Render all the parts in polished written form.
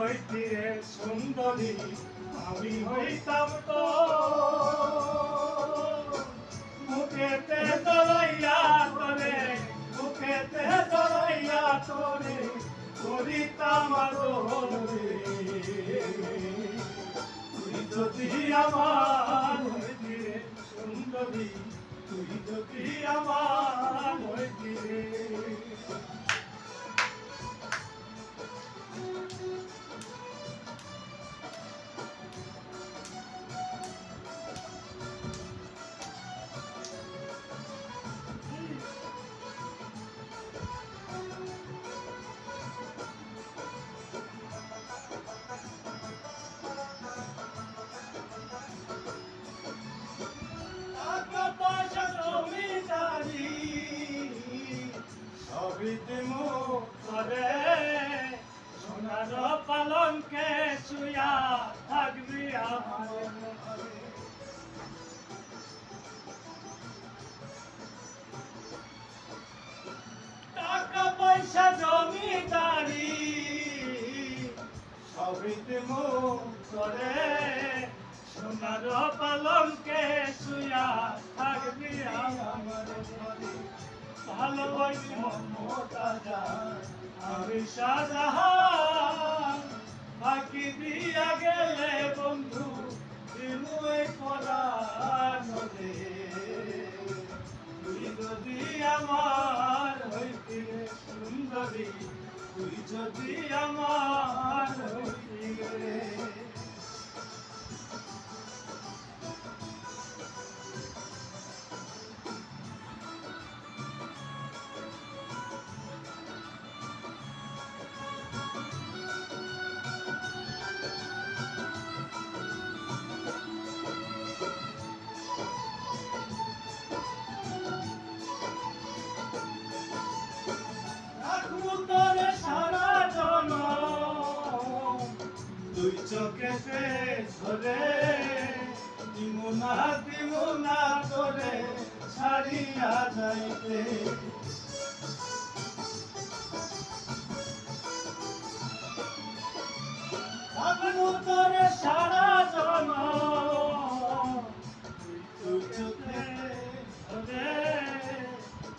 হইতি রে সুন্দরী আমি হইতাম তো মুখেতে জড়াইয়া তোরে মুখেতে জড়াইয়া তোরে করিতাম আদরে তুই যদি আমার হইতি রে সুন্দরী তুই যদি আমার হইতি রে সোনার পালঙ্কে শুয়া থাকবি আমার টাকা পয়সা জমিদারি সবই দেবো করে সোনার পালঙ্কে শুয়া থাকবি আমার ভালোবাসি মমতা আমি শাহজাহান ফাঁকি দিয়া গেলে বন্ধু বিমুই পরানো রে তুই যদি আমার হইতি রে সুন্দরী তুই যদি আমার হইতি রে তুই চোখেতে ধরে দিমুনা তোরে ছাড়িয়া যাইতে থাকবো তোরে সারা জনম তুই চোখে ধরে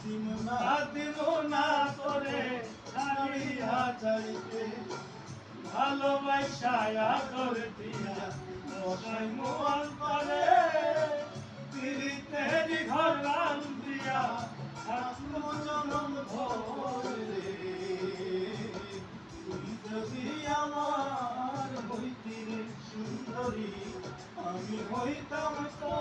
দিমুনা তোরে ছাড়িয়া যাইতে ভালোবাসায়া করে দিয়া মশাই মোয়াল পারে তিরিতেরি ঘর রান দিয়া থাকলো জনম ভরে তুই যদি আমার হইতি রে সুন্দরী আমি হইতাম তো